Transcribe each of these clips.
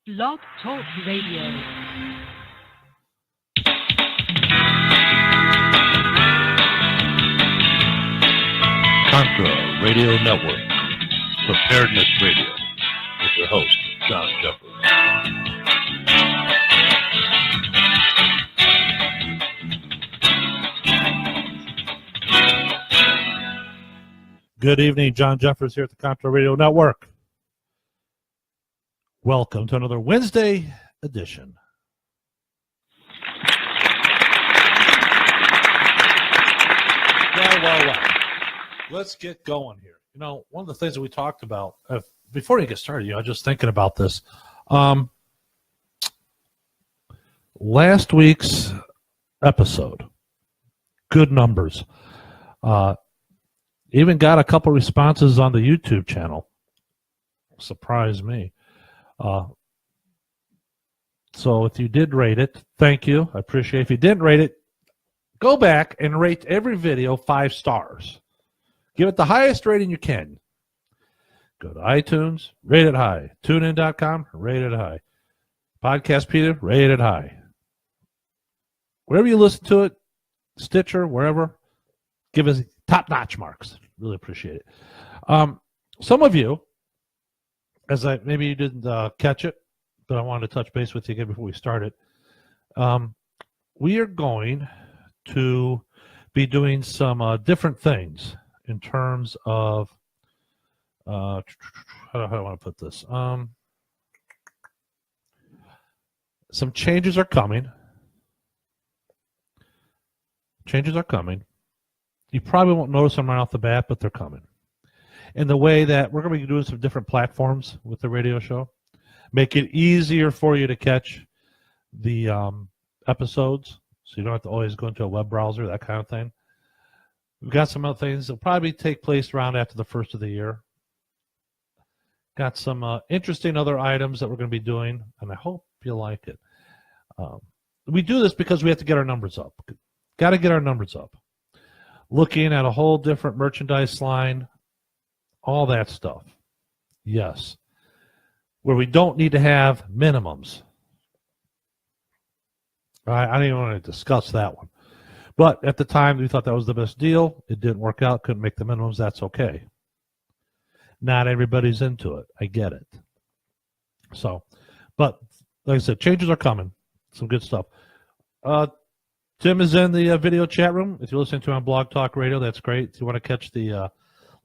Blog Talk Radio. Contra Radio Network, Preparedness Radio, with your host, John Jeffers. Good evening, John Jeffers here at the Contra Radio Network. Welcome to another Wednesday edition. Well. Let's get going here. You know, one of the things that we talked about, before you get started, just thinking about this. Last week's episode, good numbers. Even got a couple responses on the YouTube channel. Surprised me. So if you did rate it, thank you. I appreciate it. If you didn't rate it, go back and rate every video 5 stars. Give it the highest rating you can. Go to iTunes, rate it high. TuneIn.com, rate it high. Podcastpedia, rate it high. Wherever you listen to it, Stitcher, wherever, give us top-notch marks. Really appreciate it. Some of you, maybe you didn't catch it, but I wanted to touch base with you again before we started. We are going to be doing some different things in terms of how do I want to put this? Some changes are coming. You probably won't notice them right off the bat, but they're coming. In the way that we're going to be doing some different platforms with the radio show, make it easier for you to catch the episodes, so you don't have to always go into a web browser, that kind of thing. We've got some other things that will probably take place around after the first of the year. Got some interesting other items that we're going to be doing, and I hope you like it. We do this because we have to get our numbers up. Got to get our numbers up. Looking at a whole different merchandise line, all that stuff. Yes. Where we don't need to have minimums. I don't even want to discuss that one. But at the time, we thought that was the best deal. It didn't work out. Couldn't make the minimums. That's okay. Not everybody's into it. I get it. So, but like I said, changes are coming. Some good stuff. Tim is in the video chat room. If you're listening to him on Blog Talk Radio, that's great. If you want to catch the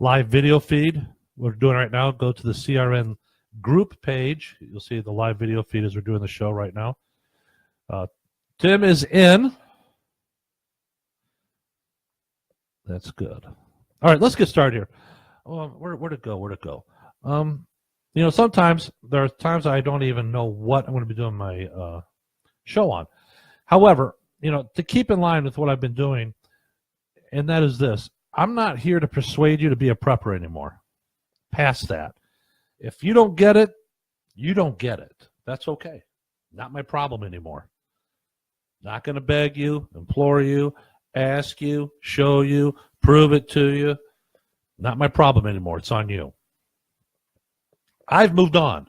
live video feed, we're doing right now, go to the CRN group page. You'll see the live video feed as we're doing the show right now. Tim is in. That's good. All right, let's get started here. Where'd it go? Sometimes there are times I don't even know what I'm going to be doing my show on. However, to keep in line with what I've been doing, and that is this. I'm not here to persuade you to be a prepper anymore. Past that. If you don't get it, you don't get it. That's okay. Not my problem anymore. Not going to beg you, implore you, ask you, show you, prove it to you. Not my problem anymore. It's on you. I've moved on.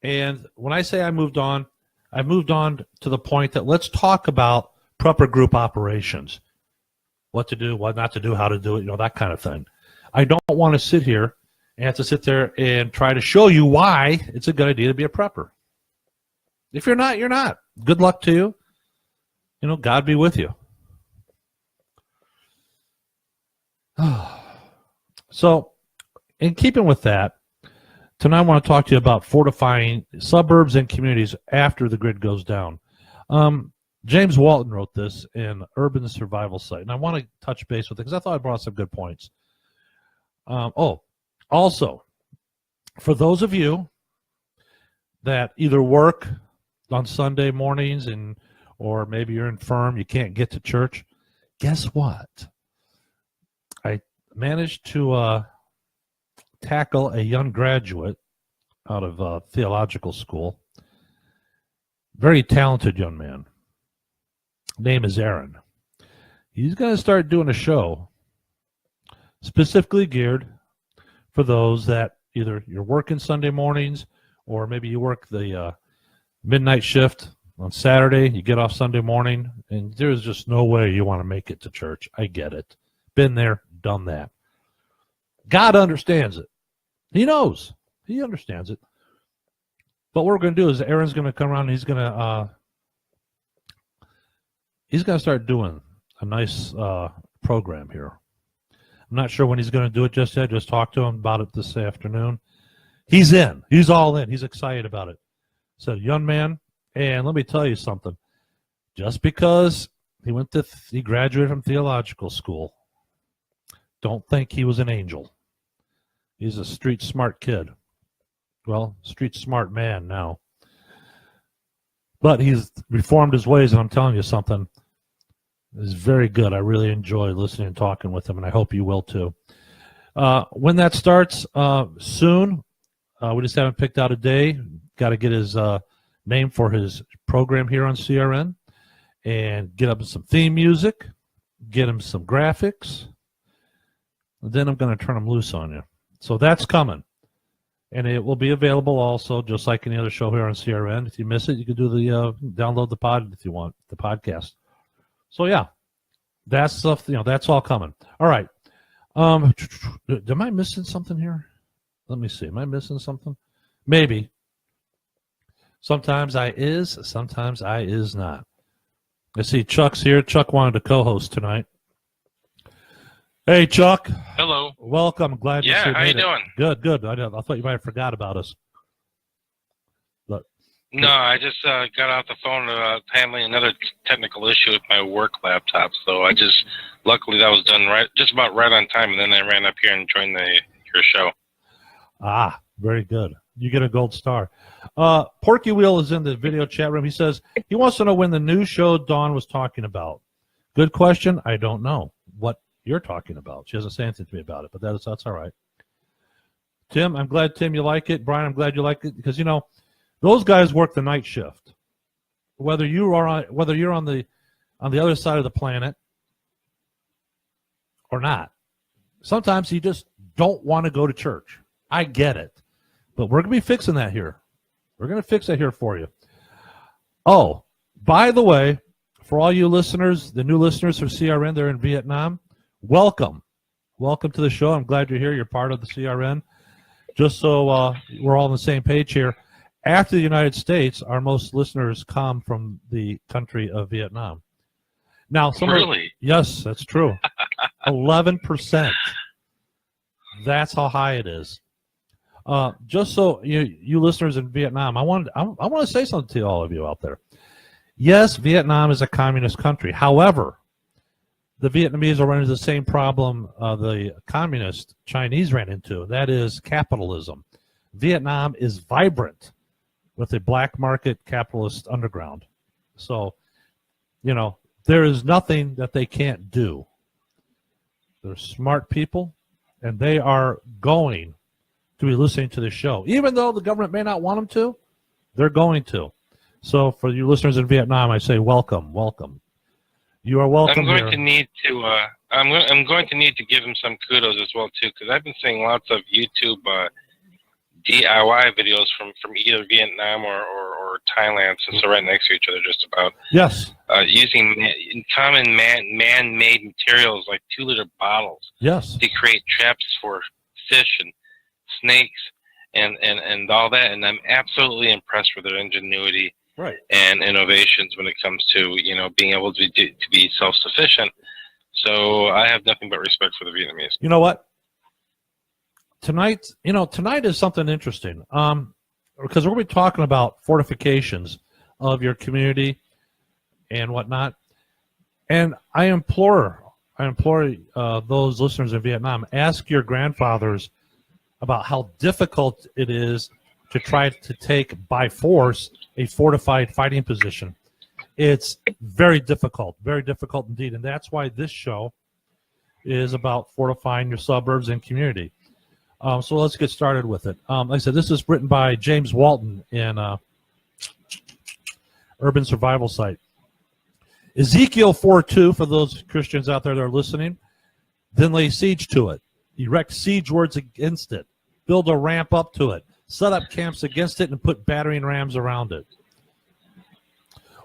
And when I say I moved on, I've moved on to the point that let's talk about prepper group operations. What to do, what not to do, how to do it, that kind of thing. I don't want to sit here and have to sit there and try to show you why it's a good idea to be a prepper. If you're not, you're not. Good luck to you. God be with you. So, in keeping with that, tonight I want to talk to you about fortifying suburbs and communities after the grid goes down. James Walton wrote this in Urban Survival Site, and I want to touch base with it because I thought I brought some good points. Also, for those of you that either work on Sunday mornings or maybe you're infirm, you can't get to church, guess what? I managed to tackle a young graduate out of theological school. Very talented young man. Name is Aaron. He's going to start doing a show specifically geared for those that either you're working Sunday mornings or maybe you work the midnight shift on Saturday, you get off Sunday morning, and there's just no way you want to make it to church. I get it. Been there, done that. God understands it. He knows. He understands it. But what we're going to do is Aaron's going to come around and he's going to start doing a nice program here. I'm not sure when he's going to do it just yet. Just talked to him about it this afternoon. He's in. He's all in. He's excited about it. So, young man, and let me tell you something. Just because he graduated from theological school, don't think he was an angel. He's a street smart kid. Well, street smart man now. But he's reformed his ways, and I'm telling you something. It's very good. I really enjoy listening and talking with him, and I hope you will too. When that starts, soon. We just haven't picked out a day. Got to get his name for his program here on CRN and get up some theme music, get him some graphics. And then I'm going to turn him loose on you. So that's coming. And it will be available also, just like any other show here on CRN. If you miss it, you can do the download the pod if you want, the podcast. So yeah, that's stuff. That's all coming. All right. Am I missing something here? Let me see. Am I missing something? Maybe. Sometimes I is, sometimes I is not. I see Chuck's here. Chuck wanted to co-host tonight. Hey, Chuck. Hello. Welcome. Glad you how you doing? Good. I thought you might have forgot about us. But no, I just got off the phone handling another technical issue with my work laptop. So luckily that was done just about right on time, and then I ran up here and joined your show. Ah, very good. You get a gold star. Porky Wheel is in the video chat room. He says he wants to know when the new show Dawn was talking about. Good question. I don't know what you're talking about. She doesn't say anything to me about it, but that's all right. Tim, I'm glad, Tim, you like it. Brian, I'm glad you like it because, those guys work the night shift. Whether you're on the other side of the planet or not, sometimes you just don't want to go to church. I get it. But we're going to be fixing that here. We're going to fix that here for you. Oh, by the way, for all you listeners, the new listeners for CRN, they're in Vietnam, welcome. Welcome to the show. I'm glad you're here. You're part of the CRN. Just so we're all on the same page here, after the United States, our most listeners come from the country of Vietnam. Now, really? Yes, that's true. 11%. That's how high it is. Just so you listeners in Vietnam, I want to say something to all of you out there. Yes, Vietnam is a communist country. However, the Vietnamese are running into the same problem the communist Chinese ran into. That is capitalism. Vietnam is vibrant with a black market capitalist underground. So, there is nothing that they can't do. They're smart people, and they are going to be listening to the show. Even though the government may not want them to, they're going to. So for you listeners in Vietnam, I say welcome. You are welcome. I'm going to need to give him some kudos as well too, because I've been seeing lots of YouTube DIY videos from either Vietnam or Thailand, since they're right next to each other just about. Yes. Using common man-made materials like 2-liter bottles. Yes. To create traps for fish and snakes and all that, and I'm absolutely impressed with their ingenuity and innovations when it comes to being able to be self-sufficient. So I have nothing but respect for the Vietnamese. You know what? Tonight is something interesting because we're going to be talking about fortifications of your community and whatnot. And I implore those listeners in Vietnam, ask your grandfathers about how difficult it is to try to take by force a fortified fighting position. It's very difficult indeed. And that's why this show is about fortifying your suburbs and community. So let's get started with it. Like I said, this is written by James Walton in Urban Survival Site. Ezekiel 4:2, for those Christians out there that are listening, then lay siege to it. Erect siege words against it. Build a ramp up to it. set up camps against it, and put battering rams around it.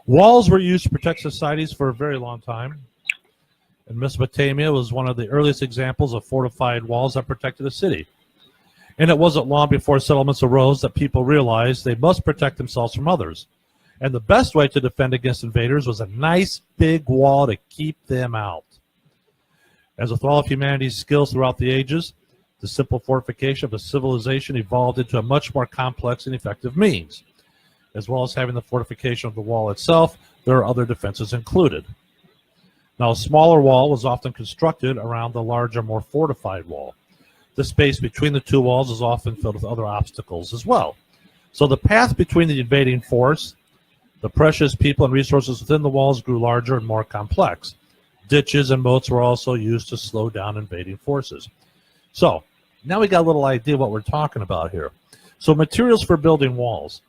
Walls were used to protect societies for a very long time. And Mesopotamia was one of the earliest examples of fortified walls that protected a city. And it wasn't long before settlements arose that people realized they must protect themselves from others. And the best way to defend against invaders was a nice big wall to keep them out. As with all of humanity's skills throughout the ages, the simple fortification of a civilization evolved into a much more complex and effective means. As well as having the fortification of the wall itself, there are other defenses included. Now, a smaller wall was often constructed around the larger, more fortified wall. The space between the two walls is often filled with other obstacles as well. So the path between the invading force, the precious people and resources within the walls grew larger and more complex. Ditches and moats were also used to slow down invading forces. So now we got a little idea what we're talking about here. So materials for building walls.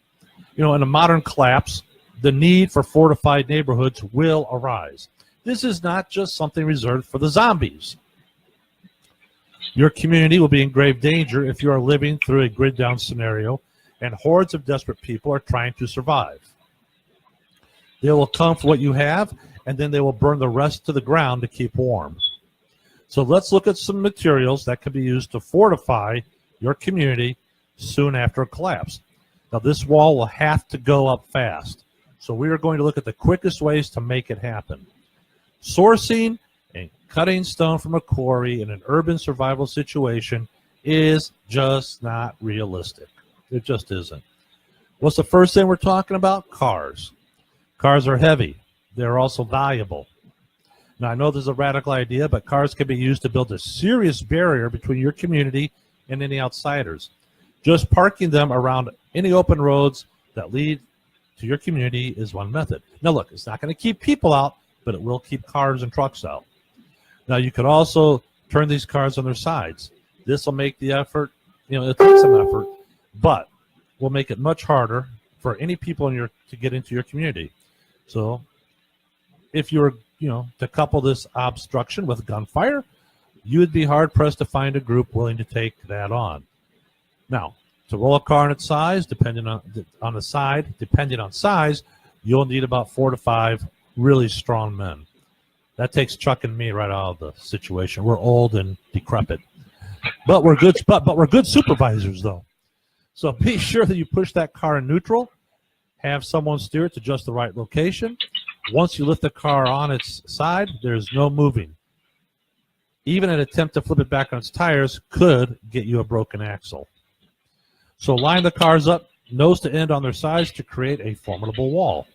In a modern collapse, the need for fortified neighborhoods will arise. This is not just something reserved for the zombies. Your community will be in grave danger if you are living through a grid-down scenario and hordes of desperate people are trying to survive. They will come for what you have, and then they will burn the rest to the ground to keep warm. So let's look at some materials that can be used to fortify your community soon after a collapse. Now, this wall will have to go up fast. So we are going to look at the quickest ways to make it happen. Sourcing and cutting stone from a quarry in an urban survival situation is just not realistic. It just isn't. What's the first thing we're talking about? Cars. Cars are heavy. They're also valuable. Now, I know this is a radical idea, but cars can be used to build a serious barrier between your community and any outsiders. Just parking them around any open roads that lead to your community is one method. Now, look, it's not going to keep people out, but it will keep cars and trucks out. Now, you could also turn these cars on their sides. This will make the effort, it takes some effort, but will make it much harder for any people to get into your community. So if you were, to couple this obstruction with gunfire, you would be hard-pressed to find a group willing to take that on. Now, to roll a car on its size, depending on size, you'll need about 4 to 5 really strong men. That takes Chuck and me right out of the situation. We're old and decrepit, but we're good. But we're good supervisors, though. So be sure that you push that car in neutral. Have someone steer it to just the right location. Once you lift the car on its side, there's no moving. Even an attempt to flip it back on its tires could get you a broken axle. So line the cars up nose to end on their sides to create a formidable wall.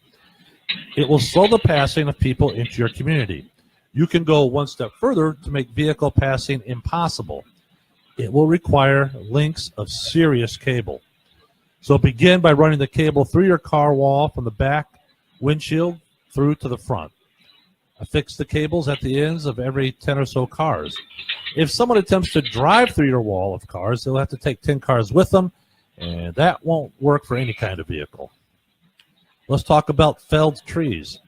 It will slow the passing of people into your community. You can go one step further to make vehicle passing impossible. It will require links of serious cable. So begin by running the cable through your car wall from the back windshield through to the front. Affix the cables at the ends of every 10 or so cars. If someone attempts to drive through your wall of cars, they'll have to take 10 cars with them, and that won't work for any kind of vehicle. Let's talk about felled trees.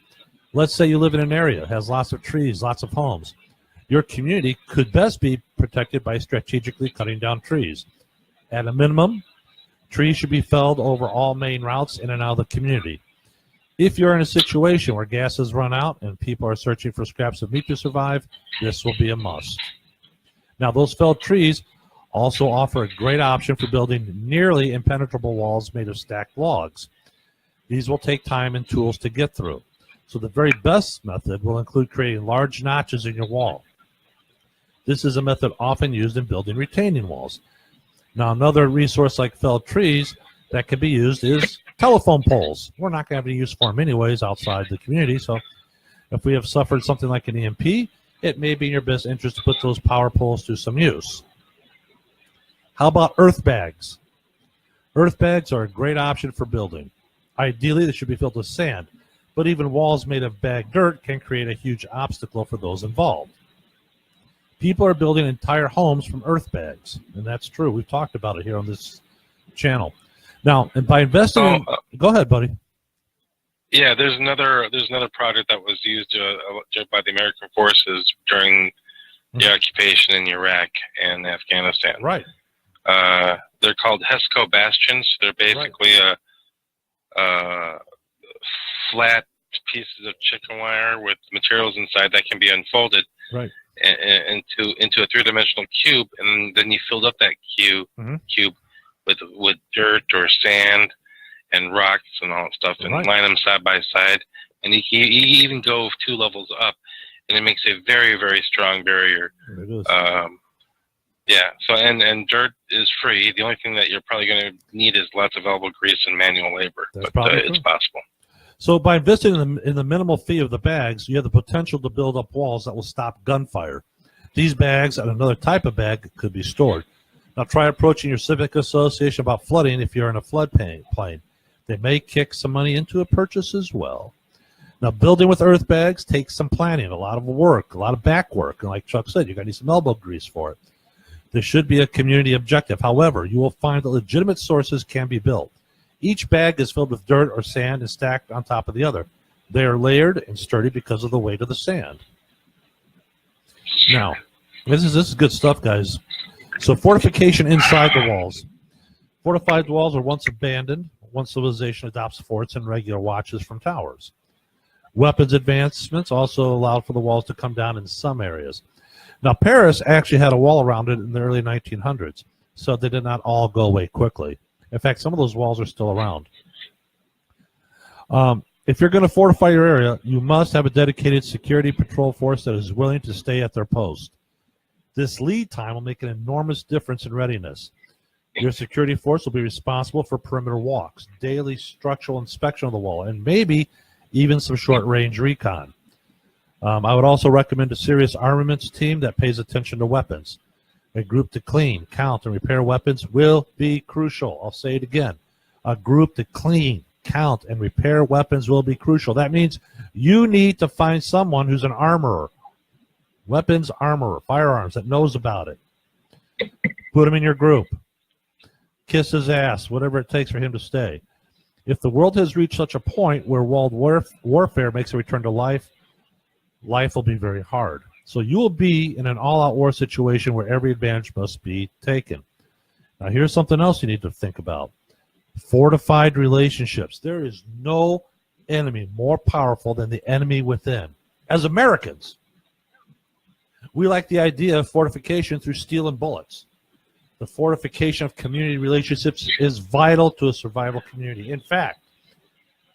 Let's say you live in an area that has lots of trees, lots of homes. Your community could best be protected by strategically cutting down trees. At a minimum, trees should be felled over all main routes in and out of the community. If you're in a situation where gas has run out and people are searching for scraps of meat to survive, this will be a must. Now, those felled trees also offer a great option for building nearly impenetrable walls made of stacked logs. These will take time and tools to get through. So the very best method will include creating large notches in your wall. This is a method often used in building retaining walls. Now, another resource like felled trees that can be used is telephone poles. We're not going to have any use for them anyways outside the community, so if we have suffered something like an EMP, it may be in your best interest to put those power poles to some use. How about earth bags? Earth bags are a great option for building. Ideally, they should be filled with sand, but even walls made of bagged dirt can create a huge obstacle for those involved. People are building entire homes from earth bags, and that's true. We've talked about it here on this channel. Now, and by investing in... Go ahead, buddy. Yeah, there's another project that was used by the American forces during the occupation in Iraq and Afghanistan. Right. they're called HESCO bastions. They're basically flat pieces of chicken wire with materials inside that can be unfolded into a three-dimensional cube, and then you filled up that cube with dirt or sand and rocks and all that stuff, and line them side by side, and you even go 2 levels up, and it makes a very, very strong barrier. It is. Yeah. So and dirt is free. The only thing that you're probably going to need is lots of elbow grease and manual labor, but it's possible. So by investing in the minimal fee of the bags, you have the potential to build up walls that will stop gunfire. These bags and another type of bag could be stored. Now try approaching your civic association about flooding if you're in a floodplain. They may kick some money into a purchase as well. Now building with earth bags takes some planning, a lot of work, a lot of back work. And like Chuck said, you're going to need some elbow grease for it. This should be a community objective. However, you will find that legitimate sources can be built. Each bag is filled with dirt or sand and stacked on top of the other. They are layered and sturdy because of the weight of the sand. Now, this is good stuff, guys. So fortification inside the walls. Fortified walls are once abandoned. Once civilization adopts forts and regular watches from towers. Weapons advancements also allowed for the walls to come down in some areas. Now, Paris actually had a wall around it in the early 1900s, so they did not all go away quickly. In fact, some of those walls are still around. If you're going to fortify your area, you must have a dedicated security patrol force that is willing to stay at their post. This lead time will make an enormous difference in readiness. Your security force will be responsible for perimeter walks, daily structural inspection of the wall, and maybe even some short-range recon. I would also recommend a serious armaments team that pays attention to weapons. A group to clean, count, and repair weapons will be crucial. I'll say it again. A group to clean, count, and repair weapons will be crucial. That means you need to find someone who's an armorer, weapons armorer, firearms, that knows about it. Put him in your group. Kiss his ass, whatever it takes for him to stay. If the world has reached such a point where walled warfare makes a return to life, life will be very hard. So you will be in an all-out war situation where every advantage must be taken. Now here's something else you need to think about. Fortified relationships. There is no enemy more powerful than the enemy within. As Americans, we like the idea of fortification through steel and bullets. The fortification of community relationships is vital to a survival community. In fact,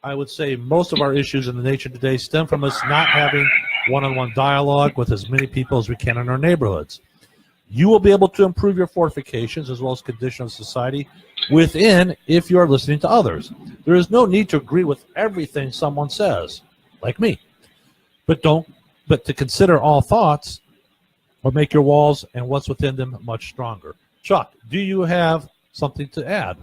I would say most of our issues in the nation today stem from us not having one-on-one dialogue with as many people as we can in our neighborhoods. You will be able to improve your fortifications as well as condition of society within if you are listening to others. There is no need to agree with everything someone says, like me. But to consider all thoughts or make your walls and what's within them much stronger. Chuck, do you have something to add?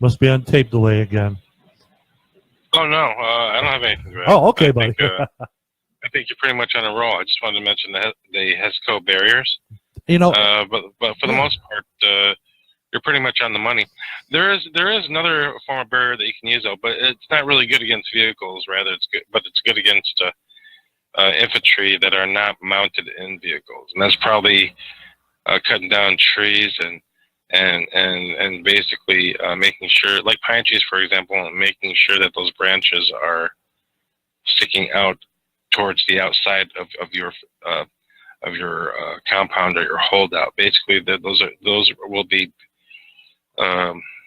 Must be on tape delay again. Oh, no, I don't have anything to add. Oh, okay, buddy. I think you're pretty much on a roll. I just wanted to mention the HESCO barriers. You know, but for the most part, you're pretty much on the money. There is another form of barrier that you can use, though, but it's not really good against vehicles. Rather, it's good against infantry that are not mounted in vehicles, and that's probably cutting down trees and basically making sure, like pine trees, for example, making sure that those branches are sticking out towards the outside of your compound or your holdout. Basically, those will be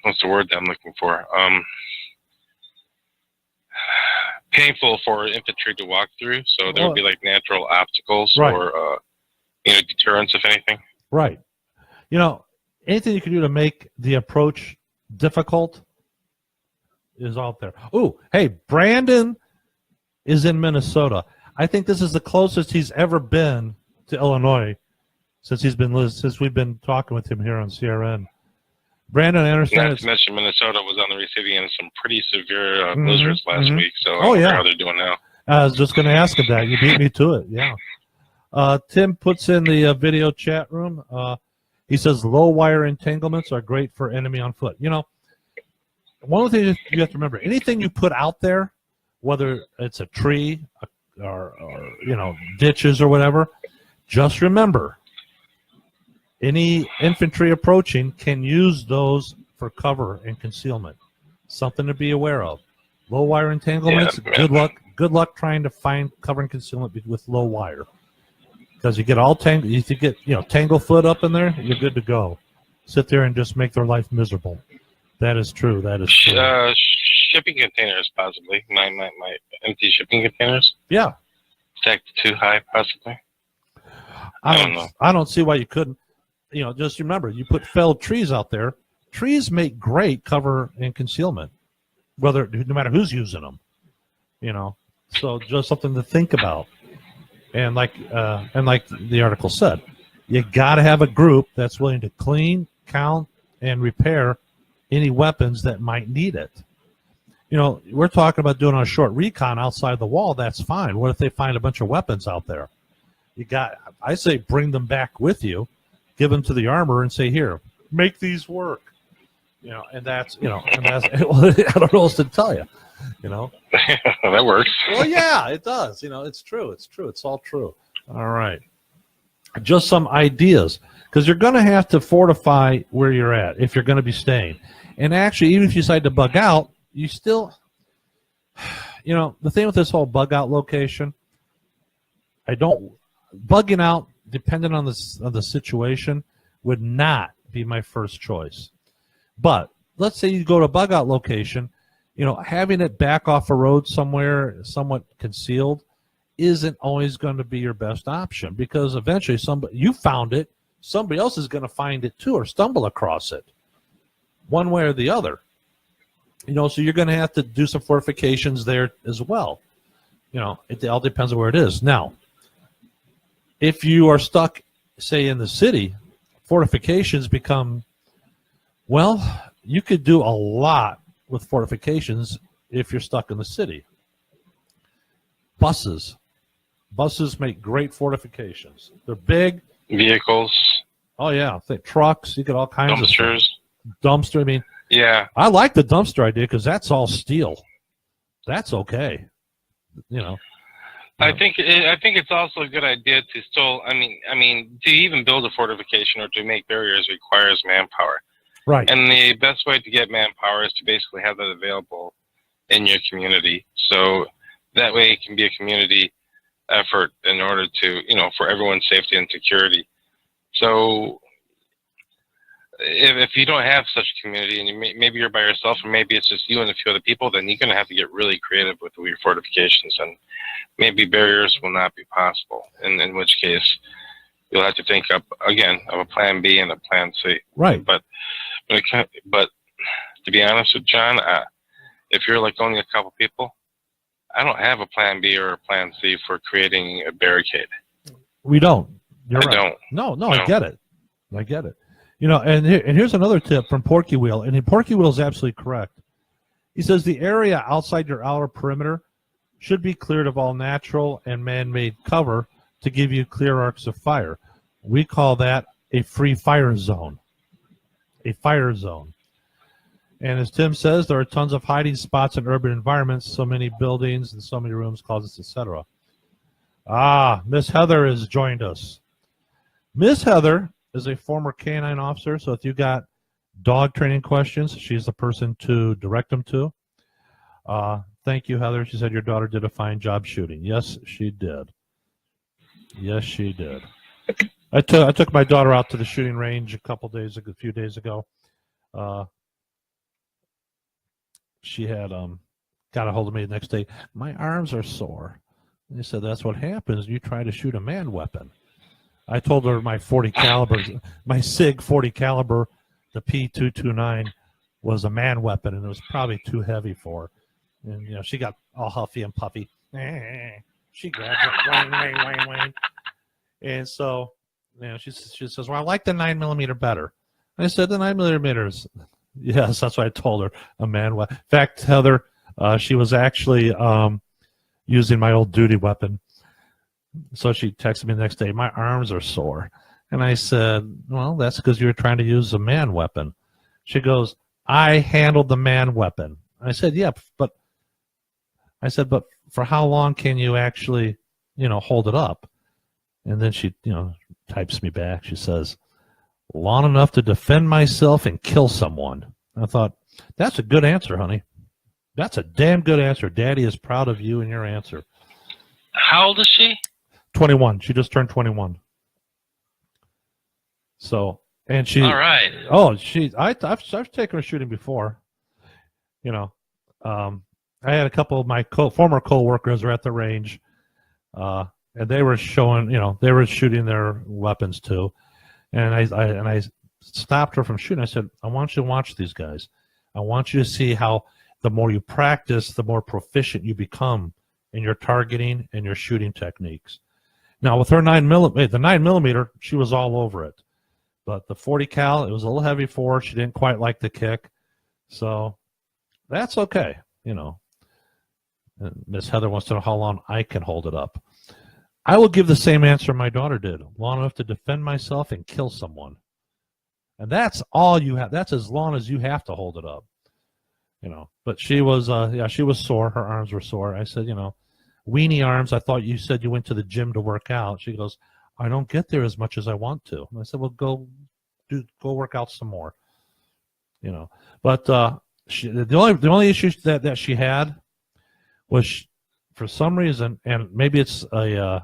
what's the word that I'm looking for? Painful for infantry to walk through. So there would be like natural obstacles or deterrents, if anything. Right. Anything you can do to make the approach difficult is out there. Oh, hey, Brandon is in Minnesota. I think this is the closest he's ever been to Illinois since we've been talking with him here on CRN. Brandon, I understand. Not to mention Minnesota was on the receiving end of some pretty severe blizzards last week. So I wonder how they're doing now. I was just going to ask him that. You beat me to it. Yeah. Tim puts in the video chat room. He says low wire entanglements are great for enemy on foot. One of the things you have to remember, anything you put out there, whether it's a tree, ditches or whatever, just remember, any infantry approaching can use those for cover and concealment. Something to be aware of. Low wire entanglements. Yeah. Good luck. Good luck trying to find cover and concealment with low wire, because you get all tangled. If you get tanglefoot up in there, you're good to go. Sit there and just make their life miserable. That is true. That is true. Shipping containers, possibly. My empty shipping containers. Yeah. Stacked too high, possibly. I don't know. I don't see why you couldn't. Just remember, you put felled trees out there. Trees make great cover and concealment, no matter who's using them. So just something to think about. And like the article said, you got to have a group that's willing to clean, count, and repair any weapons that might need it. We're talking about doing a short recon outside the wall. That's fine. What if they find a bunch of weapons out there? I say bring them back with you, give them to the armorer, and say, here, make these work. And that's I don't know what to tell you. That works. Well, yeah, it does. It's true. It's all true. All right. Just some ideas, because you're going to have to fortify where you're at if you're going to be staying. And actually, even if you decide to bug out, you still, the thing with this whole bug out location, bugging out, depending on the situation, would not be my first choice. But let's say you go to a bug out location, having it back off a road somewhere, somewhat concealed, isn't always going to be your best option, because eventually you found it, somebody else is going to find it too, or stumble across it, one way or the other. So you're going to have to do some fortifications there as well. It all depends on where it is. Now, if you are stuck, say, in the city, fortifications become, you could do a lot with fortifications if you're stuck in the city. Buses make great fortifications. They're big. Vehicles. Oh, yeah. Trucks. You get all kinds of dumpsters. Dumpster, I mean. Yeah. I like the dumpster idea because that's all steel. That's okay. I think it's also a good idea to still, to even build a fortification or to make barriers requires manpower. Right. And the best way to get manpower is to basically have that available in your community. So that way it can be a community effort in order to, for everyone's safety and security. So if you don't have such a community, and maybe you're by yourself, or maybe it's just you and a few other people, then you're going to have to get really creative with your fortifications, and maybe barriers will not be possible, in which case you'll have to think up, again, of a plan B and a plan C. Right. But to be honest with John, if you're like only a couple people, I don't have a plan B or a plan C for creating a barricade. We don't. You're right. I don't. No, I get it. And here's another tip from Porky Wheel, and Porky Wheel is absolutely correct. He says the area outside your outer perimeter should be cleared of all natural and man-made cover to give you clear arcs of fire. We call that a free fire zone. A fire zone. And as Tim says, there are tons of hiding spots in urban environments, so many buildings and so many rooms, closets, etc. Miss Heather has joined us. Miss Heather is a former K-9 officer, so if you got dog training questions, she's the person to direct them to. Thank you, Heather. She said your daughter did a fine job shooting. Yes, she did. Yes, she did. I took my daughter out to the shooting range a few days ago. She had got a hold of me the next day. My arms are sore. And he said, that's what happens. You try to shoot a man weapon. I told her my 40 caliber, my SIG 40 caliber, the P229 was a man weapon, and it was probably too heavy for her. And she got all huffy and puffy. She grabbed it, wang. And so, she says, well, I like the 9mm better. And I said, the 9mm, yes, that's what I told her, a man weapon. In fact, Heather, she was actually using my old duty weapon. So she texted me the next day, my arms are sore. And I said, well, that's because you were trying to use a man weapon. She goes, I handled the man weapon. I said, yeah, but I said, but for how long can you actually, hold it up? And then she, types me back. She says, long enough to defend myself and kill someone. I thought, that's a good answer, honey. That's a damn good answer. Daddy is proud of you and your answer. How old is she? 21. She just turned 21. So, and she. All right. Oh, I've taken her shooting before. I had a couple of my former co-workers were at the range, and they were showing, they were shooting their weapons too. And I stopped her from shooting. I said, I want you to watch these guys. I want you to see how the more you practice, the more proficient you become in your targeting and your shooting techniques. Now, with her 9mm, the 9mm, she was all over it. But the 40 cal, it was a little heavy for her. She didn't quite like the kick. So that's okay, And Miss Heather wants to know how long I can hold it up. I will give the same answer my daughter did. Long enough to defend myself and kill someone. And that's all you have. That's as long as you have to hold it up. But she was, she was sore. Her arms were sore. I said, weenie arms. I thought you said you went to the gym to work out. She goes, I don't get there as much as I want to. And I said, well, go work out some more. But the only issue that she had was, for some reason, and maybe it's a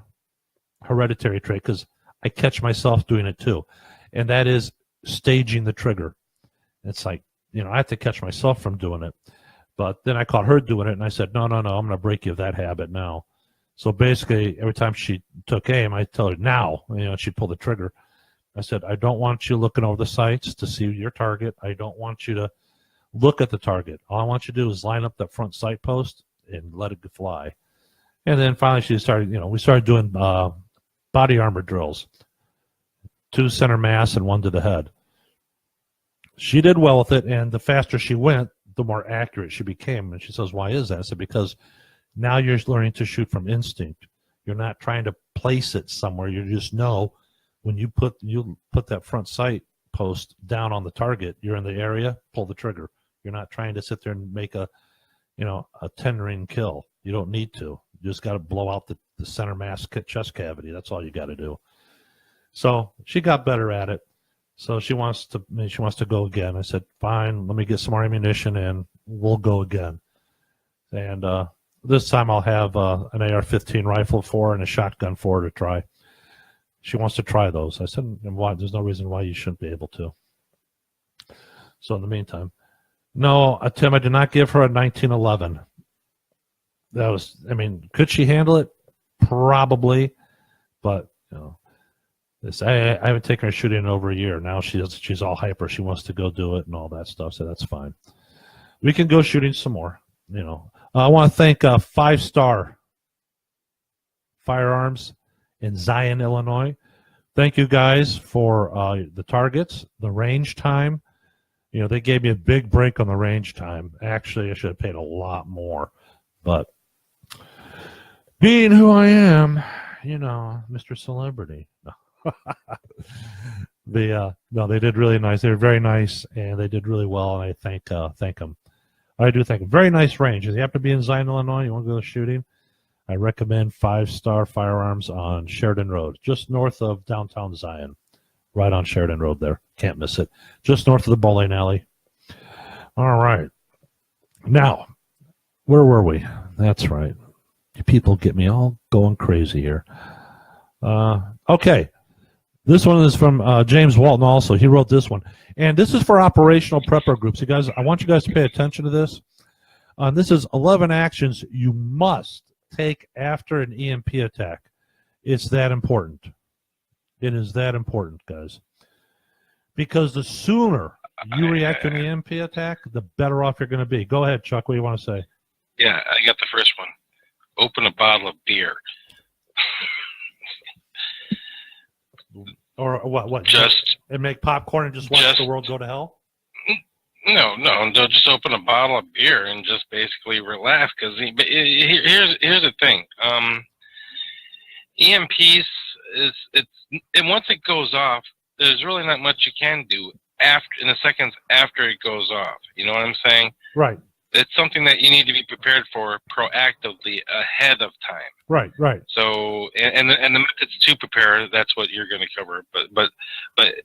hereditary trait, because I catch myself doing it too, and that is staging the trigger. It's like, I have to catch myself from doing it. But then I caught her doing it, and I said, no, I'm going to break you of that habit now. So basically, every time she took aim, I tell her now, she'd pull the trigger. I said, I don't want you looking over the sights to see your target. I don't want you to look at the target. All I want you to do is line up that front sight post and let it fly. And then finally she started, we started doing body armor drills. 2 center mass and 1 to the head. She did well with it, and the faster she went, the more accurate she became. And she says, why is that? I said, because now you're learning to shoot from instinct. You're not trying to place it somewhere. You just know when you put that front sight post down on the target, you're in the area, pull the trigger. You're not trying to sit there and make a 10-ring kill. You don't need to. You just got to blow out the center mass chest cavity. That's all you got to do. So she got better at it. So she wants to go again. I said, fine, let me get some more ammunition and we'll go again. And this time I'll have an AR-15 rifle for her and a shotgun for her to try. She wants to try those. I said, there's no reason why you shouldn't be able to. So in the meantime, no, Tim, I did not give her a 1911. Could she handle it? Probably, but I haven't taken her shooting in over a year. Now she's all hyper. She wants to go do it and all that stuff, so that's fine. We can go shooting some more. I want to thank 5 Star Firearms in Zion, Illinois. Thank you guys for the targets, the range time. They gave me a big break on the range time. Actually, I should have paid a lot more, but being who I am, Mr. Celebrity. No, they did really nice. They were very nice, and they did really well, and I thank them. I do thank them. Very nice range. If you happen to be in Zion, Illinois, you want to go shooting, I recommend 5 Star Firearms on Sheridan Road, just north of downtown Zion, right on Sheridan Road there. Can't miss it. Just north of the bowling alley. All right. Now, where were we? That's right. You people get me all going crazy here. Okay. This one is from James Walton also. He wrote this one. And this is for operational prepper groups. You guys, I want you guys to pay attention to this. This is 11 actions you must take after an EMP attack. It's that important. It is that important, guys. Because the sooner you react to an EMP attack, the better off you're going to be. Go ahead, Chuck. What do you want to say? Yeah, I got the first one. Open a bottle of beer. Or what? Just and make popcorn and just watch the world go to hell? No. Just open a bottle of beer and just basically relax. Because here's the thing. EMPs and once it goes off, there's really not much you can do in the seconds after it goes off. You know what I'm saying? Right. it's something that you need to be prepared for proactively ahead of time. Right. So, and the methods to prepare, that's what you're going to cover. But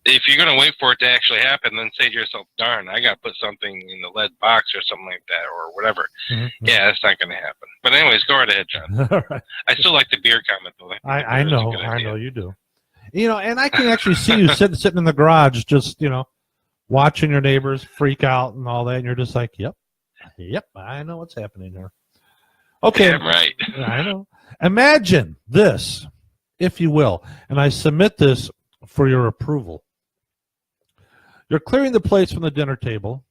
if you're going to wait for it to actually happen, then say to yourself, darn, I got to put something in the lead box or something like that or whatever. Mm-hmm. Yeah, that's not going to happen. But anyways, go right ahead, John. All right. I still like the beer comment, though. I know you do. And I can actually see you sitting in the garage just, watching your neighbors freak out and all that, and you're just like, yep, I know what's happening here. Okay. Damn right. I know. Imagine this, if you will, and I submit this for your approval. You're clearing the plates from the dinner table.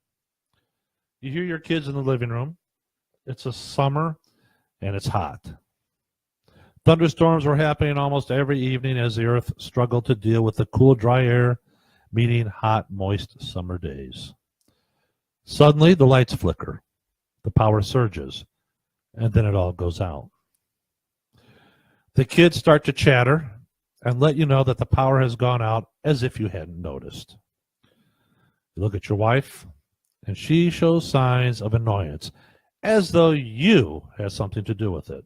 You hear your kids in the living room. It's a summer, and it's hot. Thunderstorms were happening almost every evening as the earth struggled to deal with the cool, dry air meeting hot, moist summer days. Suddenly, the lights flicker, the power surges, and then it all goes out. The kids start to chatter and let you know that the power has gone out as if you hadn't noticed. You look at your wife, and she shows signs of annoyance, as though you had something to do with it.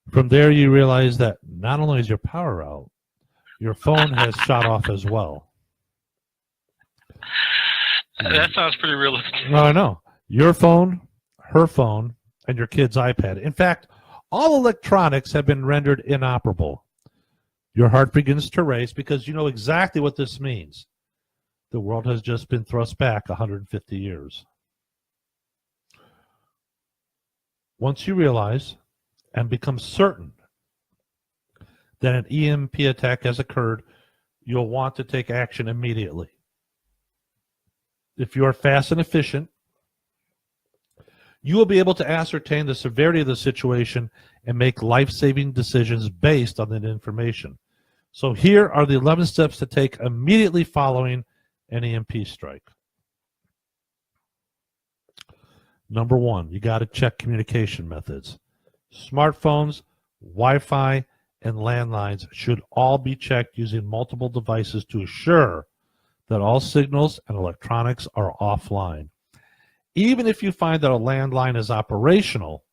From there, you realize that not only is your power out, your phone has shot off as well. That sounds pretty realistic. No, I know. Your phone, her phone, and your kid's iPad. In fact, all electronics have been rendered inoperable. Your heart begins to race because you know exactly what this means. The world has just been thrust back 150 years. Once you realize and become certain that an EMP attack has occurred, you'll want to take action immediately. If you are fast and efficient, you will be able to ascertain the severity of the situation and make life-saving decisions based on that information. So here are the 11 steps to take immediately following an EMP strike. Number 1, you got to check communication methods. Smartphones, Wi-Fi, and landlines should all be checked using multiple devices to assure that all signals and electronics are offline. Even if you find that a landline is operational,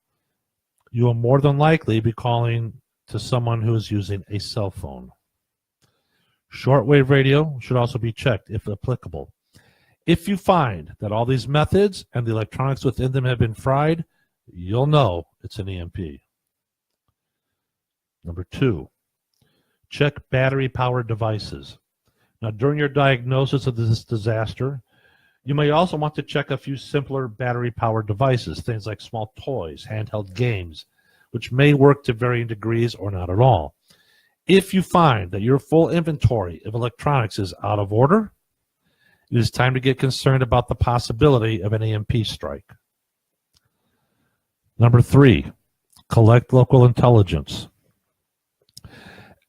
you will more than likely be calling to someone who is using a cell phone. Shortwave radio should also be checked if applicable. If you find that all these methods and the electronics within them have been fried, you'll know it's an EMP. Number 2, check battery-powered devices. Now, during your diagnosis of this disaster, you may also want to check a few simpler battery-powered devices, things like small toys, handheld games, which may work to varying degrees or not at all. If you find that your full inventory of electronics is out of order, it is time to get concerned about the possibility of an EMP strike. Number 3, collect local intelligence.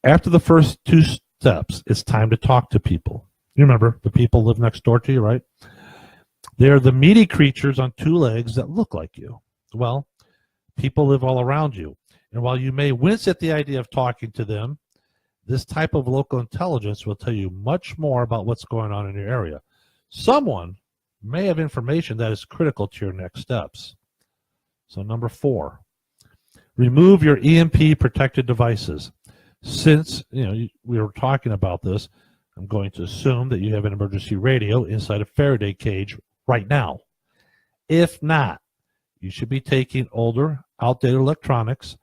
After the first 2 steps, it's time to talk to people. You remember, the people live next door to you, right? They're the meaty creatures on 2 legs that look like you. Well, people live all around you. And while you may wince at the idea of talking to them, this type of local intelligence will tell you much more about what's going on in your area. Someone may have information that is critical to your next steps. So number 4, remove your EMP protected devices. Since we were talking about this, I'm going to assume that you have an emergency radio inside a Faraday cage right now. If not, you should be taking older, outdated electronics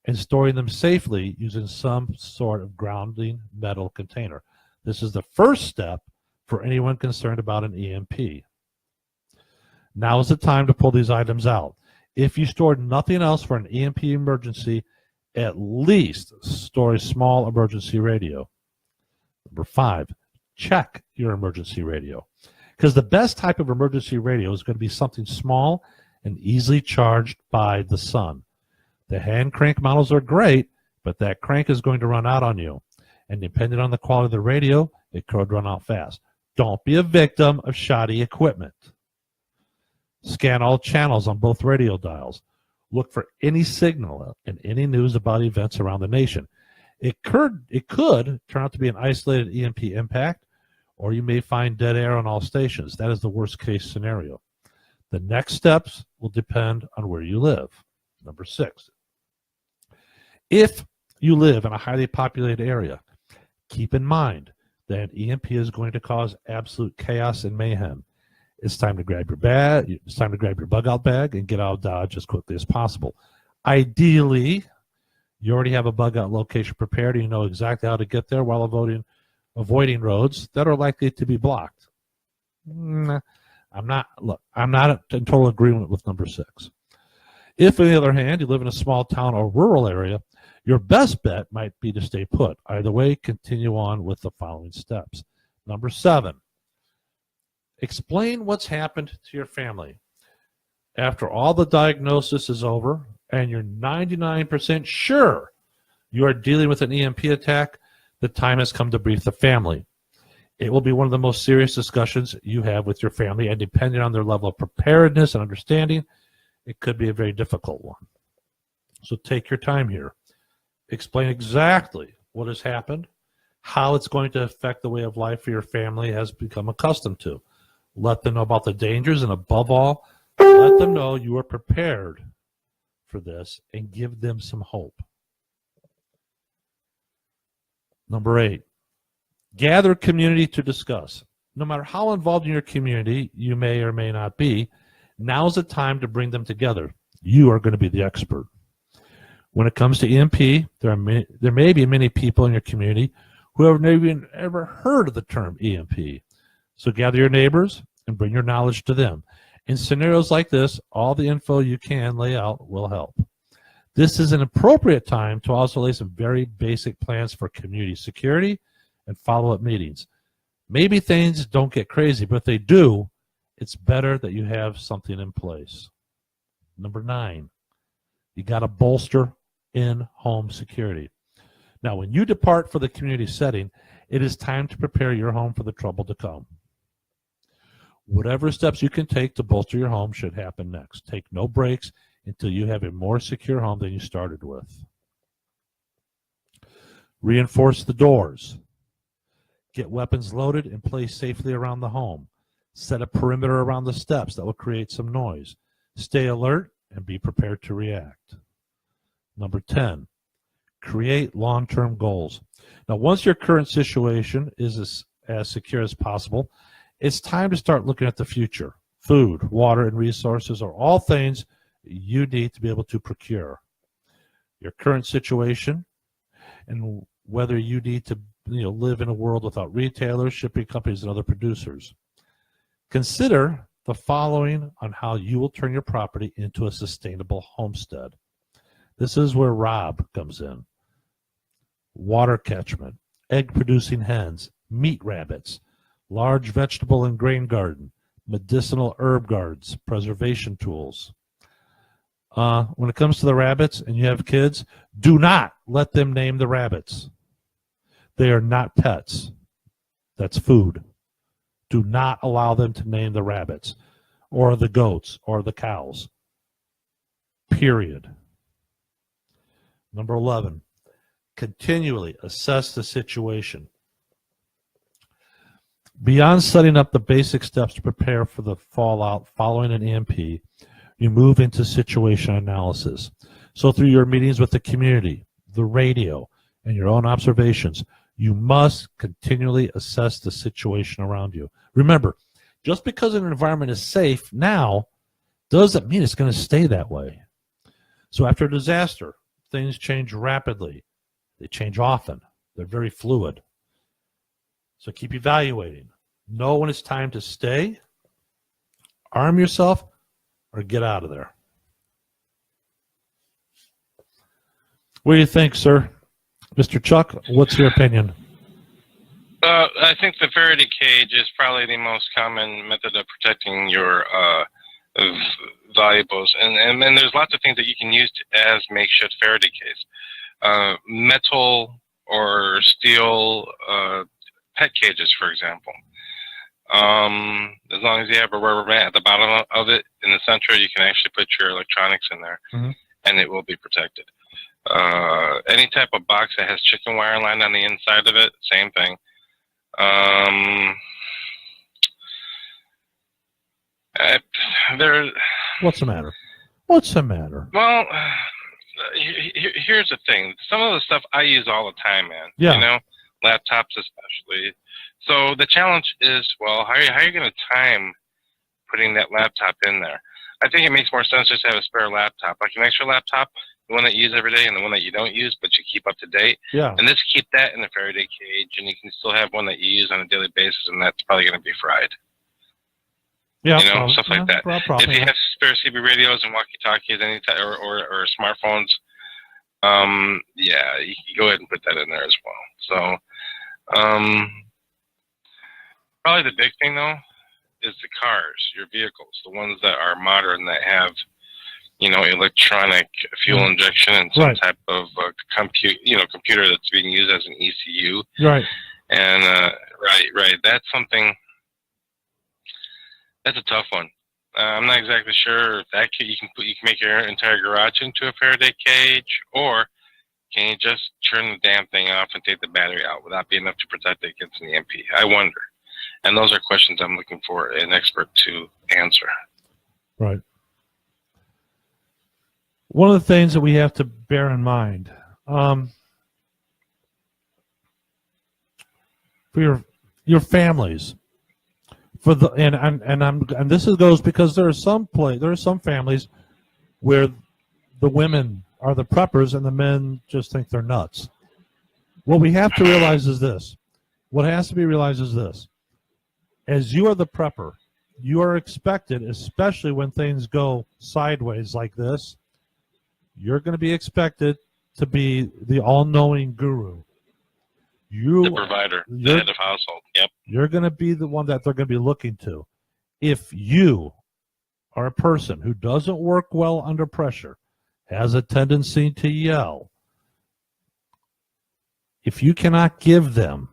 and storing them safely using some sort of grounding metal container. This is the first step for anyone concerned about an EMP. Now is the time to pull these items out. If you stored nothing else for an EMP emergency, at least store a small emergency radio. Number 5, check your emergency radio. Because the best type of emergency radio is going to be something small and easily charged by the sun. The hand crank models are great, but that crank is going to run out on you. And depending on the quality of the radio, it could run out fast. Don't be a victim of shoddy equipment. Scan all channels on both radio dials. Look for any signal and any news about events around the nation. It could turn out to be an isolated EMP impact, or you may find dead air on all stations. That is the worst case scenario. The next steps will depend on where you live. Number 6. If you live in a highly populated area, keep in mind that an EMP is going to cause absolute chaos and mayhem. It's time to grab your bag. It's time to grab your bug out bag and get out of Dodge as quickly as possible. Ideally, you already have a bug out location prepared and you know exactly how to get there while avoiding roads that are likely to be blocked. I'm not in total agreement with number 6. If, on the other hand, you live in a small town or rural area, your best bet might be to stay put. Either way, continue on with the following steps. Number 7, explain what's happened to your family. After all the diagnosis is over and you're 99% sure you are dealing with an EMP attack, the time has come to brief the family. It will be one of the most serious discussions you have with your family, and depending on their level of preparedness and understanding, it could be a very difficult one. So take your time here. Explain exactly what has happened, how it's going to affect the way of life your family has become accustomed to. Let them know about the dangers, and above all, let them know you are prepared for this and give them some hope. Number 8, gather community to discuss. No matter how involved in your community you may or may not be, now's the time to bring them together. You are going to be the expert. When it comes to EMP, there may be many people in your community who have never even ever heard of the term EMP. So gather your neighbors and bring your knowledge to them. In scenarios like this, all the info you can lay out will help. This is an appropriate time to also lay some very basic plans for community security and follow-up meetings. Maybe things don't get crazy, but if they do, it's better that you have something in place. Number 9, you got to bolster in-home security. Now, when you depart for the community setting, it is time to prepare your home for the trouble to come. Whatever steps you can take to bolster your home should happen next. Take no breaks until you have a more secure home than you started with. Reinforce the doors. Get weapons loaded and placed safely around the home. Set a perimeter around the steps that will create some noise. Stay alert and be prepared to react. Number 10, create long-term goals. Now, once your current situation is as secure as possible, it's time to start looking at the future. Food, water, and resources are all things you need to be able to procure. Your current situation and whether you need to live in a world without retailers, shipping companies, and other producers. Consider the following on how you will turn your property into a sustainable homestead. This is where Rob comes in. Water catchment, egg-producing hens, meat rabbits, large vegetable and grain garden, medicinal herb gardens, preservation tools. When it comes to the rabbits and you have kids, do not let them name the rabbits. They are not pets. That's food. Do not allow them to name the rabbits or the goats or the cows. Period. Number 11, continually assess the situation. Beyond setting up the basic steps to prepare for the fallout following an EMP, you move into situation analysis. So through your meetings with the community, the radio, and your own observations, you must continually assess the situation around you. Remember, just because an environment is safe now doesn't mean it's going to stay that way. So after a disaster, things change rapidly. They change often. They're very fluid. So keep evaluating. Know when it's time to stay, arm yourself, or get out of there. What do you think, sir? Mr. Chuck, what's your opinion? I think the Faraday cage is probably the most common method of protecting your valuables. And there's lots of things that you can use as makeshift Faraday cage. Metal or steel pet cages, for example. As long as you have a rubber mat at the bottom of it, in the center, you can actually put your electronics in there, and it will be protected. Any type of box that has chicken wire lined on the inside of it, same thing. there. What's the matter? What's the matter? Well, here's the thing. Some of the stuff I use all the time, man. Yeah. You know, laptops especially. So the challenge is, well, how are you going to time putting that laptop in there? I think it makes more sense just to have a spare laptop, like an extra laptop, the one that you use every day and the one that you don't use, but you keep up to date. Yeah. And just keep that in the Faraday cage, and you can still have one that you use on a daily basis, and that's probably going to be fried. Yeah, you know, stuff like that. Probably, if you have spare CB radios and walkie-talkies or smartphones, yeah, you can go ahead and put that in there as well. So, probably the big thing though is the cars, your vehicles, the ones that are modern that have, you know, electronic fuel injection and some type of computer that's being used as an ECU. Right. And right, that's something. That's a tough one. I'm not exactly sure if that you can make your entire garage into a Faraday cage, or can you just turn the damn thing off and take the battery out without being enough to protect it against an EMP? I wonder. And those are questions I'm looking for an expert to answer. Right. One of the things that we have to bear in mind, for your families, for the and this goes because there are some families where the women are the preppers and the men just think they're nuts. What we have to realize is this. What has to be realized is this. As you are the prepper, you are expected, especially when things go sideways like this, you're going to be expected to be the all-knowing guru. The provider, the head of household. Yep. You're going to be the one that they're going to be looking to. If you are a person who doesn't work well under pressure, has a tendency to yell, if you cannot give them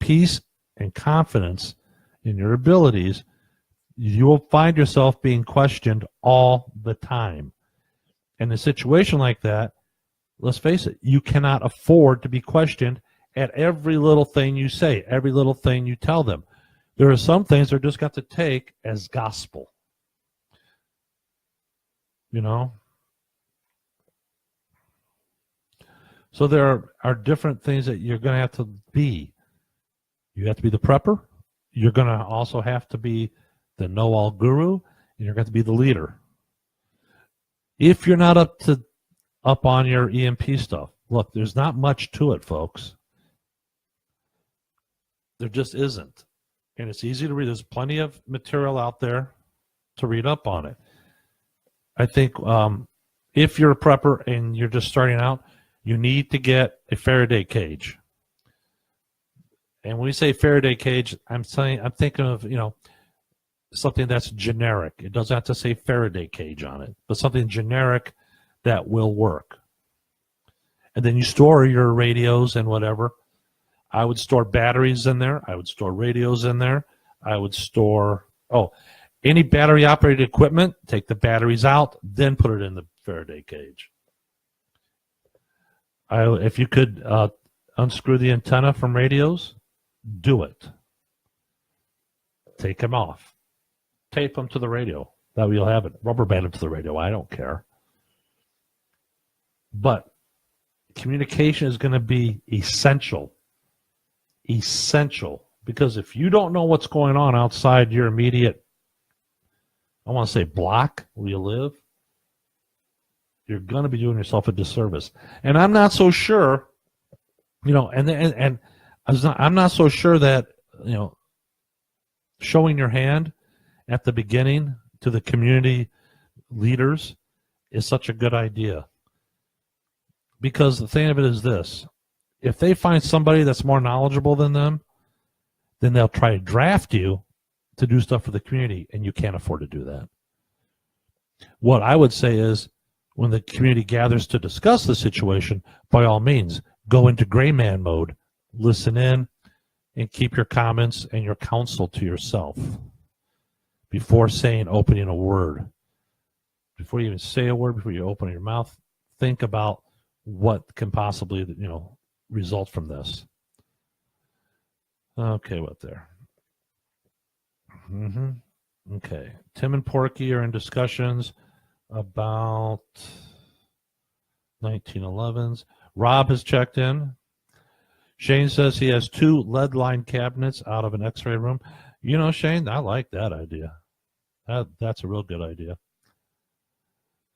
peace and confidence in your abilities, you will find yourself being questioned all the time. In a situation like that, let's face it, you cannot afford to be questioned at every little thing you say, every little thing you tell them. There are some things they're just got to take as gospel. You know? So there are different things that you're going to have to be. You have to be the prepper. You're going to also have to be the know-all guru, and you're going to be the leader. If you're not up on your EMP stuff, look, there's not much to it, folks. There just isn't. And it's easy to read. There's plenty of material out there to read up on it. I think if you're a prepper and you're just starting out, you need to get a Faraday cage. And when we say Faraday cage, I'm thinking of, you know, something that's generic. It doesn't have to say Faraday cage on it, but something generic that will work. And then you store your radios and whatever. I would store batteries in there. I would store radios in there. I would store, any battery-operated equipment, take the batteries out, then put it in the Faraday cage. If you could unscrew the antenna from radios, do it. Take them off. Tape them to the radio. That way you'll have it. Rubber band them to the radio. I don't care. But communication is going to be essential. Essential. Because if you don't know what's going on outside your immediate, I want to say block where you live, you're going to be doing yourself a disservice. And I'm not so sure, you know, and I'm not so sure that, you know, showing your hand at the beginning to the community leaders is such a good idea. Because the thing of it is this, if they find somebody that's more knowledgeable than them, then they'll try to draft you to do stuff for the community, and you can't afford to do that. What I would say is, when the community gathers to discuss the situation, by all means, go into gray man mode, listen in, and keep your comments and your counsel to yourself before opening a word. Before you even say a word, before you open your mouth, think about what can possibly, you know, result from this. Okay, what there? Okay. Tim and Porky are in discussions about 1911s. Rob has checked in. Shane says he has 2 lead line cabinets out of an x-ray room. You know, Shane, I like that idea. That's a real good idea.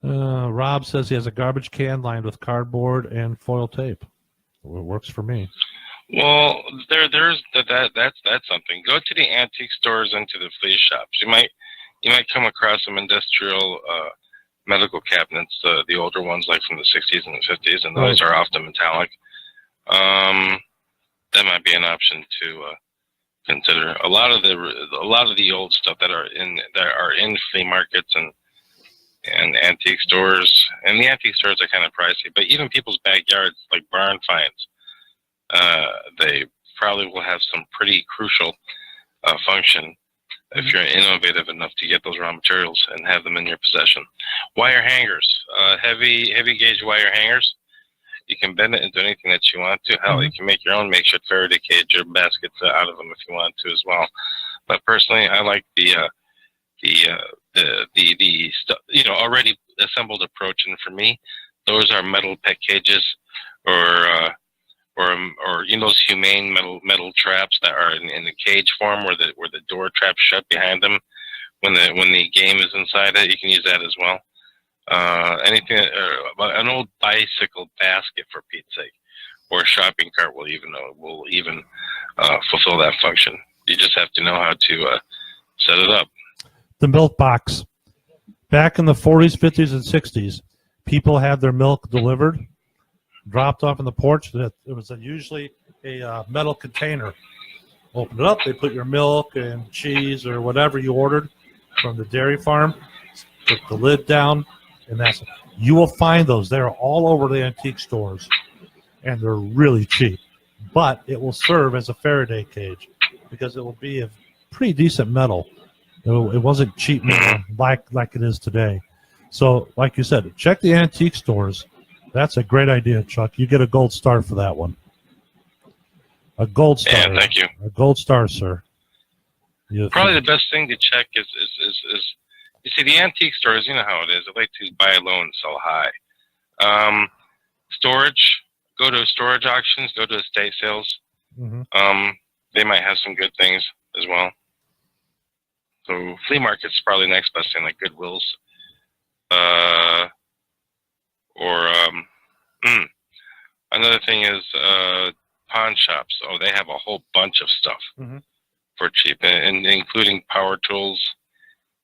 Rob says he has a garbage can lined with cardboard and foil tape. It works for me. Well, that's something. Go to the antique stores and to the flea shops. You might come across some industrial medical cabinets, the older ones like from the 60s and the 50s, and those are often metallic. That might be an option to consider. A lot of the old stuff that are in flea markets and antique stores, and the antique stores are kind of pricey, but even people's backyards, like barn finds, they probably will have some pretty crucial function if you're innovative enough to get those raw materials and have them in your possession. Wire hangers, heavy gauge wire hangers. You can bend it into anything that you want to. Hell, you can make your own makeshift Faraday cage or baskets out of them if you want to as well. But personally, I like the already assembled approach, and for me, those are metal pet cages or those humane metal traps that are in the cage form where the door trap's shut behind them when the game is inside it. You can use that as well. Anything, an old bicycle basket for Pete's sake, or a shopping cart will even fulfill that function. You just have to know how to set it up. The milk box. Back in the 40s, 50s, and 60s, people had their milk delivered, dropped off on the porch. It was usually a metal container. Open it up, they put your milk and cheese or whatever you ordered from the dairy farm, put the lid down, and you will find those. They're all over the antique stores, and they're really cheap. But it will serve as a Faraday cage because it will be a pretty decent metal. It wasn't cheap metal like it is today. So, like you said, check the antique stores. That's a great idea, Chuck. You get a gold star for that one. A gold star. Yeah, thank you. A gold star, sir. Probably the best thing to check is you see, the antique stores, you know how it is. They like to buy low and sell high. Storage, go to storage auctions, go to estate sales. They might have some good things as well. So flea market's probably the next best thing, like Goodwill's. Another thing is pawn shops. Oh, they have a whole bunch of stuff for cheap, and including power tools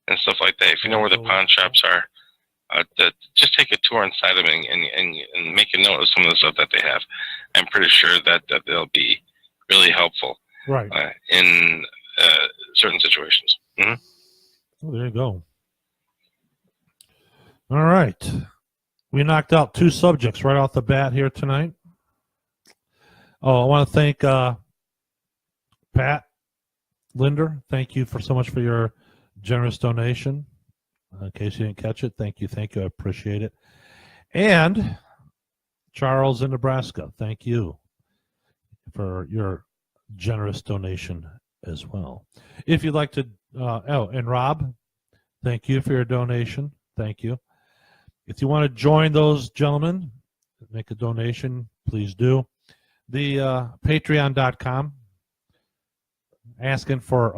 and stuff like that. If you know where the pawn shops are, just take a tour inside them and make a note of some of the stuff that they have. I'm pretty sure that they'll be really helpful in certain situations. Oh, there you go. All right. We knocked out 2 subjects right off the bat here tonight. Oh, I want to thank Pat Linder. Thank you so much for your generous donation. In case you didn't catch it, thank you. I appreciate it. And Charles in Nebraska, thank you for your generous donation as well. If you'd like to, and Rob, thank you for your donation. Thank you. If you want to join those gentlemen, make a donation, please do. The patreon.com, asking for,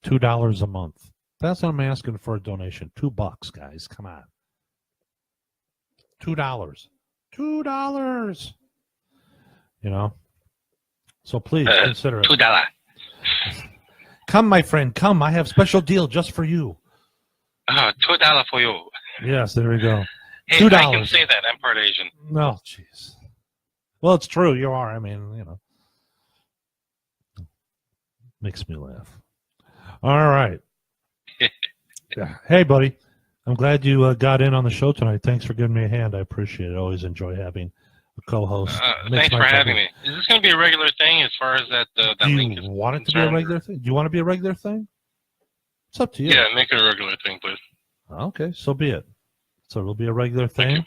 $2 a month. That's what I'm asking for a donation. $2, guys. Come on. $2. $2. So please consider it. $2. Come, my friend. Come. I have special deal just for you. $2 for you. Yes, there we go. Hey, $2. I can say that. I'm part Asian. No, jeez. Well, it's true. You are. Makes me laugh. All right. Hey, buddy. I'm glad you got in on the show tonight. Thanks for giving me a hand. I appreciate it. I always enjoy having a co-host. Thanks for having me. Is this going to be a regular thing as far as that link is concerned? Do you want it to be a regular thing? Do you want to be a regular thing? It's up to you. Yeah, make it a regular thing, please. Okay, so be it. So it'll be a regular thing.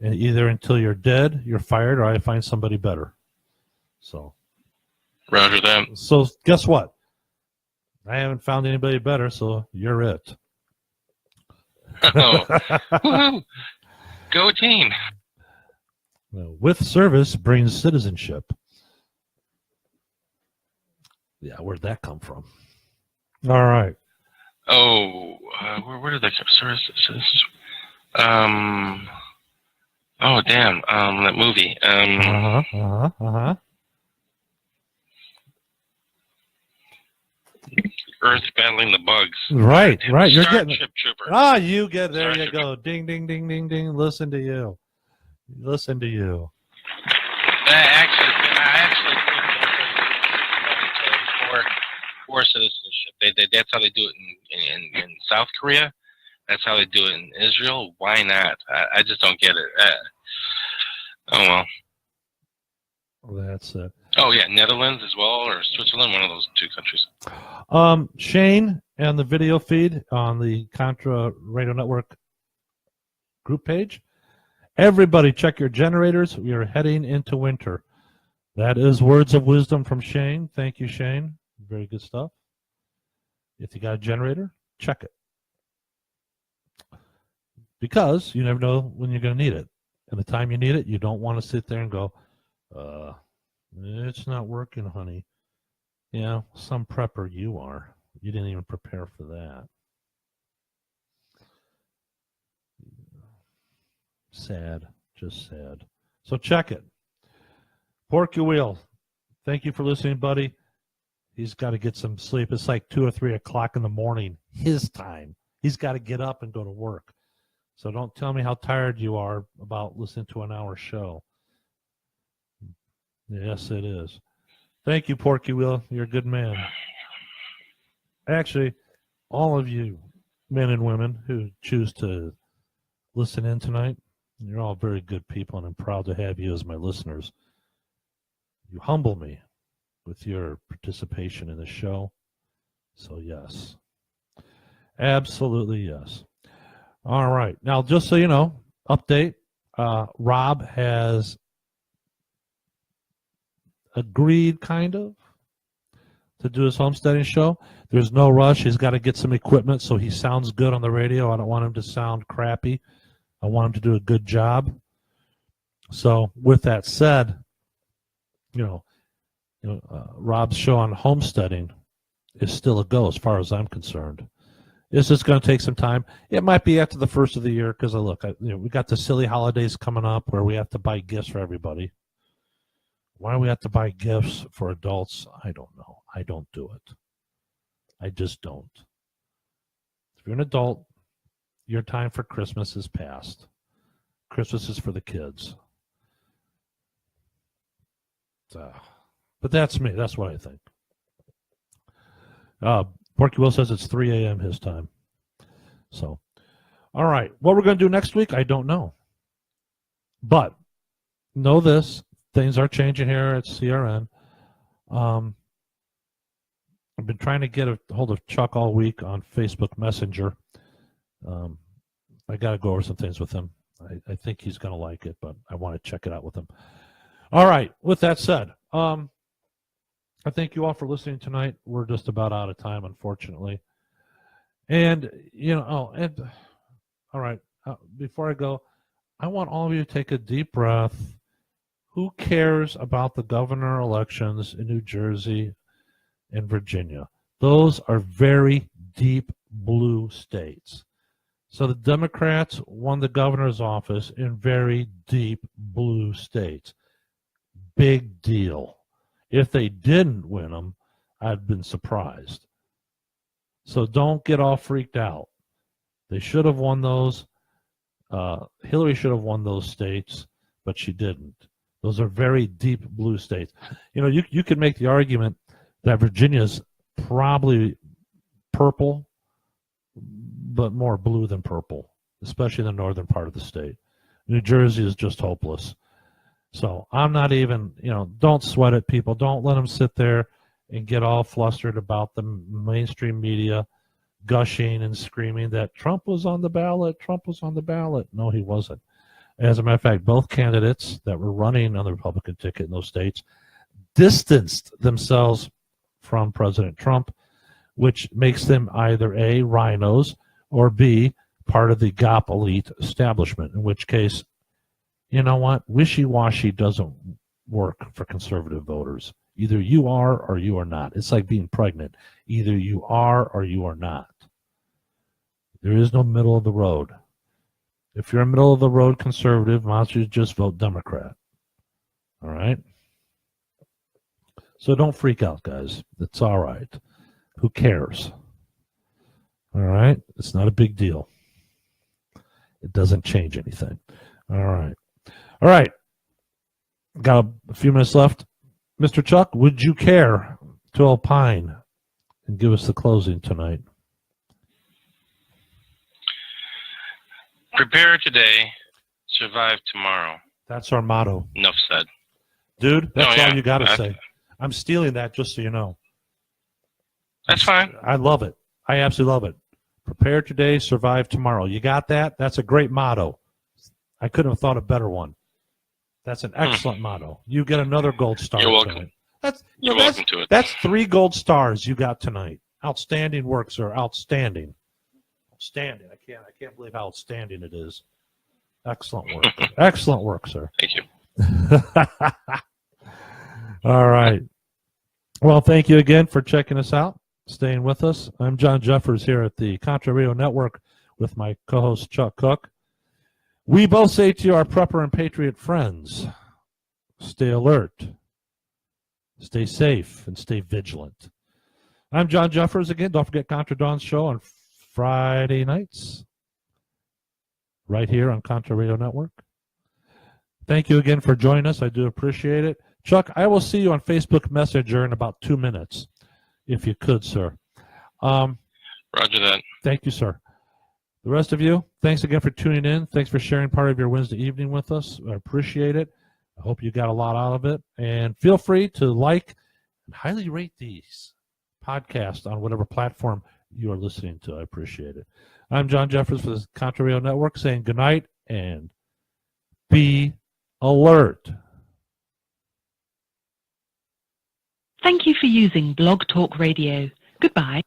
And either until you're dead, you're fired, or I find somebody better. So. Roger that. So guess what? I haven't found anybody better, so you're it. Oh, woohoo! Go team! With service brings citizenship. Yeah, where'd that come from? All right. Oh, where did that come from? Oh, damn. That movie. Earth battling the bugs. Right. You're getting Starship Trooper. Ah, you get there. Starship You go. Ding, ding, ding, ding, ding. Listen to you. I actually for citizenship. That's how they do it in South Korea. That's how they do it in Israel. Why not? I just don't get it. Oh well. That's it. Oh yeah, Netherlands as well, or Switzerland, one of those two countries. Shane and the video feed on the Contra Radio Network group page. Everybody check your generators. We are heading into winter. That is words of wisdom from Shane. Thank you, Shane. Very good stuff. If you got a generator, check it. Because you never know when you're going to need it. And the time you need it, you don't want to sit there and go, it's not working, honey. Yeah, some prepper you are. You didn't even prepare for that. Sad, just sad. So check it. Porky Wheel, thank you for listening, buddy. He's got to get some sleep. It's like 2 or 3 o'clock in the morning, his time. He's got to get up and go to work. So don't tell me how tired you are about listening to an hour show. Yes, it is. Thank you, Porky Wheel. You're a good man. Actually, all of you men and women who choose to listen in tonight, you're all very good people, and I'm proud to have you as my listeners. You humble me with your participation in the show. So, yes. Absolutely, yes. All right. Now, just so you know, update. Rob has agreed, kind of, to do his homesteading show. There's no rush. He's got to get some equipment so he sounds good on the radio. I don't want him to sound crappy. I want him to do a good job. So, with that said, Rob's show on homesteading is still a go as far as I'm concerned. It's just going to take some time. It might be after the first of the year because we got the silly holidays coming up where we have to buy gifts for everybody. Why we have to buy gifts for adults, I don't know. I don't do it. I just don't. If you're an adult, your time for Christmas is past. Christmas is for the kids. But that's me. That's what I think. Porky Will says it's 3 a.m. his time. So, all right. What we're going to do next week, I don't know. But know this. Things are changing here at CRN. I've been trying to get a hold of Chuck all week on Facebook Messenger. I got to go over some things with him. I think he's going to like it, but I want to check it out with him. All right. With that said, I thank you all for listening tonight. We're just about out of time, unfortunately. And, all right. Before I go, I want all of you to take a deep breath. Who cares about the governor elections in New Jersey and Virginia? Those are very deep blue states. So the Democrats won the governor's office in very deep blue states. Big deal. If they didn't win them, I'd been surprised. So don't get all freaked out. They should have won those. Hillary should have won those states, but she didn't. Those are very deep blue states. You could make the argument that Virginia's probably purple, but more blue than purple, especially in the northern part of the state. New Jersey is just hopeless. So I'm not even, don't sweat it, people. Don't let them sit there and get all flustered about the mainstream media gushing and screaming that Trump was on the ballot, Trump was on the ballot. No, he wasn't. As a matter of fact, both candidates that were running on the Republican ticket in those states distanced themselves from President Trump which makes them either A, rhinos, or B, part of the GOP elite establishment, in which case, you know what? Wishy-washy doesn't work for conservative voters. Either you are or you are not. It's like being pregnant. Either you are or you are not. There is no middle of the road. If you're a middle of the road conservative, why don't you just vote Democrat? All right? So don't freak out, guys. It's all right. Who cares? All right? It's not a big deal. It doesn't change anything. All right. All right. Got a few minutes left. Mr. Chuck, would you care to opine and give us the closing tonight? Prepare today, survive tomorrow. That's our motto. Enough said. Dude, that's all you got to That's- say. I'm stealing that just so you know. That's fine. I love it. I absolutely love it. Prepare today, survive tomorrow. You got that? That's a great motto. I couldn't have thought a better one. That's an excellent motto. You get another gold star. You're welcome. Tonight. That's, You're welcome to it. That's 3 gold stars you got tonight. Outstanding work, sir. Outstanding. Outstanding. I can't believe how outstanding it is. Excellent work. Excellent work, sir. Thank you. All right. Well, thank you again for checking us out, staying with us. I'm John Jeffers here at the Contra Radio Network with my co-host Chuck Cook. We both say to you, our prepper and patriot friends, stay alert, stay safe, and stay vigilant. I'm John Jeffers again. Don't forget Contra Dawn's show on Friday nights, right here on Contra Radio Network. Thank you again for joining us. I do appreciate it. Chuck, I will see you on Facebook Messenger in about 2 minutes, if you could, sir. Roger that. Thank you, sir. The rest of you, thanks again for tuning in. Thanks for sharing part of your Wednesday evening with us. I appreciate it. I hope you got a lot out of it. And feel free to like and highly rate these podcasts on whatever platform you are listening to. I appreciate it. I'm John Jeffers for the Contra Radio Network saying good night and be alert. Thank you for using Blog Talk Radio. Goodbye.